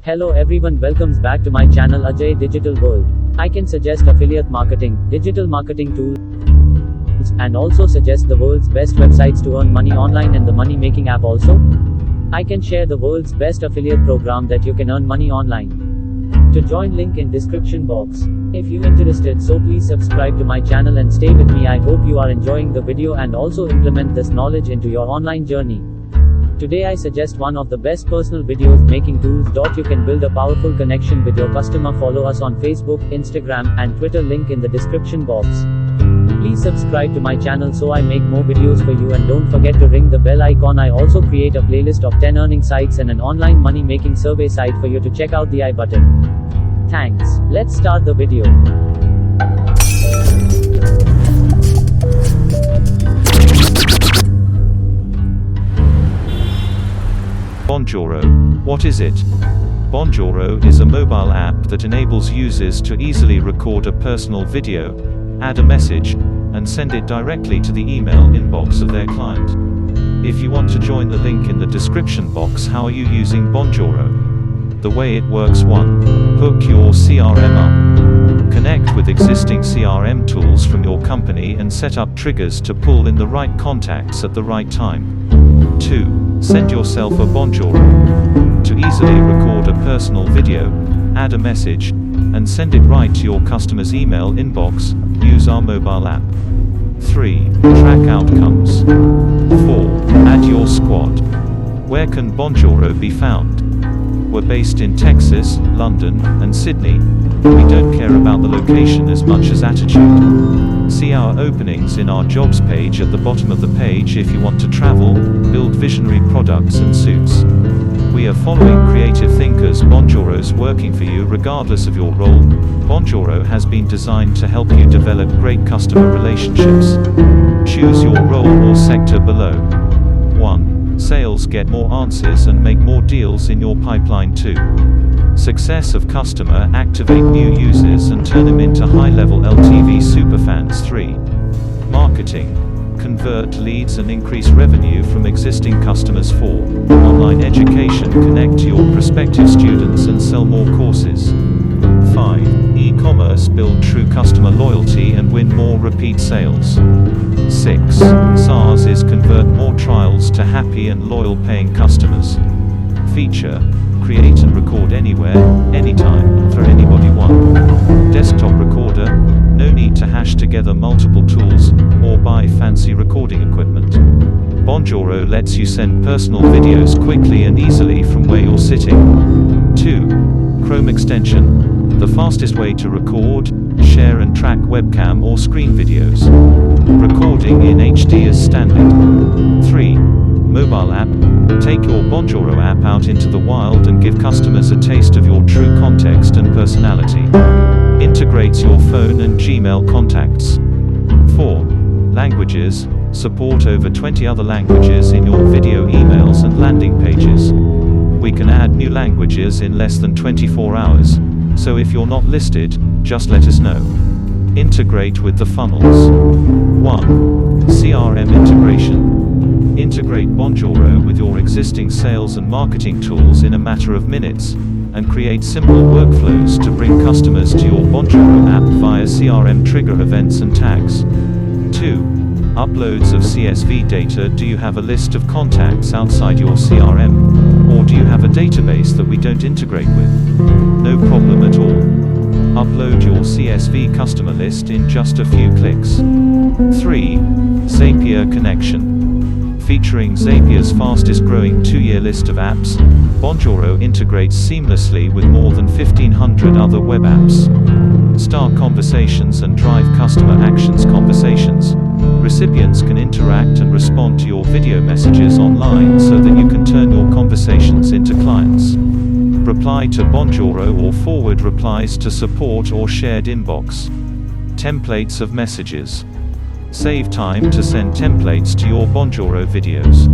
Hello everyone, welcomes back to my channel Ajay Digital World. I can suggest affiliate marketing, digital marketing tools, and also suggest the world's best websites to earn money online and the money making app also. I can share the world's best affiliate program that you can earn money online. To join, link in description box. If you interested, so please subscribe to my channel and stay with me. I hope you are enjoying the video and also implement this knowledge into your online journey. Today I suggest one of the best personal videos making tools. You can build a powerful connection with your customer. Follow us on Facebook, Instagram, and Twitter, link in the description box. Please subscribe to my channel so I make more videos for you, and don't forget to ring the bell icon. I also create a playlist of 10 earning sites and an online money making survey site for you to check out the I button. Thanks. Let's start the video. Bonjoro. What is it? Bonjoro is a mobile app that enables users to easily record a personal video, add a message, and send it directly to the email inbox of their client. If you want to join, the link in the description box. How are you using Bonjoro? The way it works: 1. Hook your CRM up. Connect with existing CRM tools from your company and set up triggers to pull in the right contacts at the right time. 2. Send yourself a Bonjoro. To easily record a personal video, add a message, and send it right to your customer's email inbox, use our mobile app. 3. Track outcomes. 4. Add your squad. Where can Bonjoro be found? We're based in Texas, London, and Sydney. We don't care about the location as much as attitude. See our openings in our jobs page at the bottom of the page if you want to travel, build visionary products and suits. We are following creative thinkers. Bonjoro's working for you regardless of your role. Bonjoro has been designed to help you develop great customer relationships. Choose your role or sector below. 1. Sales: get more answers and make more deals in your pipeline. 2. Success of customer: activate new users and turn them into high-level LTV superfans. 3. Marketing: convert leads and increase revenue from existing customers. 4. Online education: connect to your prospective students and sell more courses. 5. E-commerce: build true customer loyalty and win more repeat sales. 6. SaaS is convert more trials to happy and loyal paying customers. Feature: create and record anywhere, anytime, for anybody. 1. Desktop recorder: no need to hash together multiple tools, or buy fancy recording equipment. Bonjoro lets you send personal videos quickly and easily from where you're sitting. 2. Chrome extension: the fastest way to record, share and track webcam or screen videos. Recording in HD is standard. 3. Mobile app: take your Bonjoro app out into the wild and give customers a taste of your true context and personality. Integrates your phone and Gmail contacts. 4. Languages: support over 20 other languages in your video, emails and landing pages. We can add new languages in less than 24 hours, so if you're not listed, just let us know. Integrate with the funnels. 1. CRM integration: integrate Bonjoro with your existing sales and marketing tools in a matter of minutes, and create simple workflows to bring customers to your Bonjoro app via CRM trigger events and tags. 2. Uploads of CSV data: do you have a list of contacts outside your CRM? Or do you have a database that we don't integrate with? No problem at all. Upload your CSV customer list in just a few clicks. 3. Zapier connection: featuring Zapier's fastest growing 2-year list of apps, Bonjoro integrates seamlessly with more than 1,500 other web apps. Start conversations and drive customer actions. Conversations: recipients can interact and respond to your video messages online so that you can turn your conversations into clients. Reply to Bonjoro or forward replies to support or shared inbox. Templates of messages: save time to send templates to your Bonjoro videos.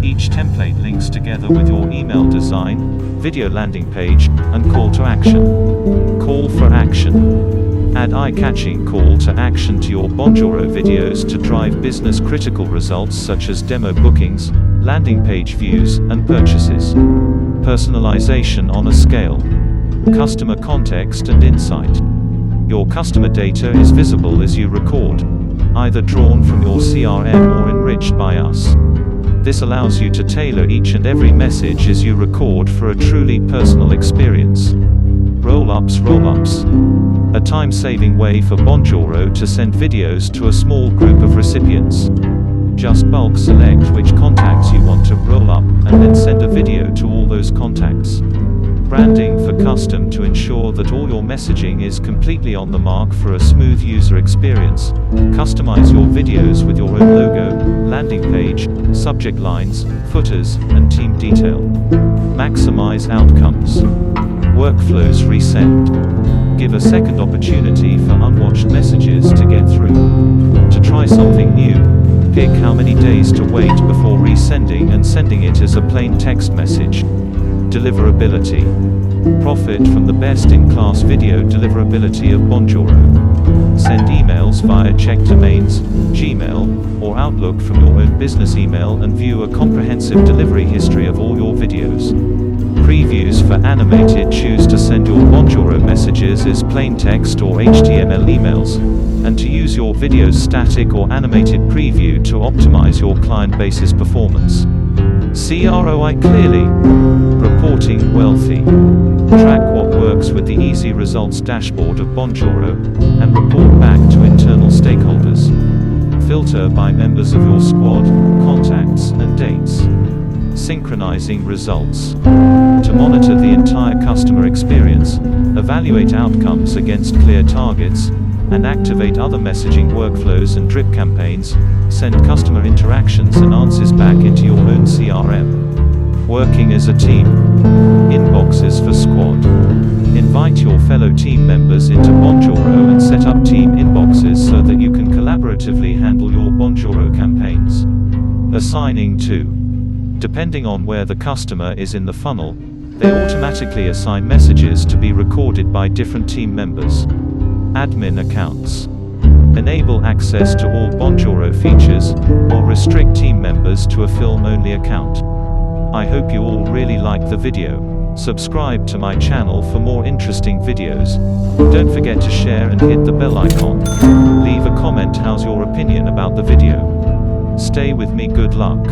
Each template links together with your email design, video landing page, and call to action. Call for action: add eye-catching call to action to your Bonjoro videos to drive business-critical results such as demo bookings, landing page views, and purchases. Personalization on a scale. Customer context and insight. Your customer data is visible as you record, either drawn from your CRM or enriched by us. This allows you to tailor each and every message as you record for a truly personal experience. Roll-ups. A time-saving way for Bonjoro to send videos to a small group of recipients. Just bulk select which contacts you want to roll up, and then send a video to all those contacts. Branding for custom to ensure that all your messaging is completely on the mark for a smooth user experience. Customize your videos with your own logo, landing page, subject lines, footers, and team detail. Maximize outcomes. Workflows resend. Give a second opportunity for unwatched messages to get through. To try something new, pick how many days to wait before resending and sending it as a plain text message. Deliverability. Profit from the best-in-class video deliverability of Bonjoro. Send emails via checked domains, Gmail, or Outlook from your own business email and view a comprehensive delivery history of all your videos. Previews for animated. Choose to send your Bonjoro messages as plain text or HTML emails, and to use your video's static or animated preview to optimize your client base's performance. See ROI clearly. Reporting wealthy. Track what works with the easy results dashboard of Bonjoro, and report back to internal stakeholders. Filter by members of your squad, contacts, and dates. Synchronizing results. To monitor the entire customer experience, evaluate outcomes against clear targets, and activate other messaging workflows and drip campaigns, send customer interactions and answers back into your own CRM. Working as a team. Inboxes for squad. Invite your fellow team members into Bonjoro and set up team inboxes so that you can collaboratively handle your Bonjoro campaigns. Assigning to. Depending on where the customer is in the funnel, they automatically assign messages to be recorded by different team members. Admin accounts. Enable access to all Bonjoro features, or restrict team members to a film-only account. I hope you all really liked the video. Subscribe to my channel for more interesting videos. Don't forget to share and hit the bell icon. Leave a comment how's your opinion about the video. Stay with me, good luck.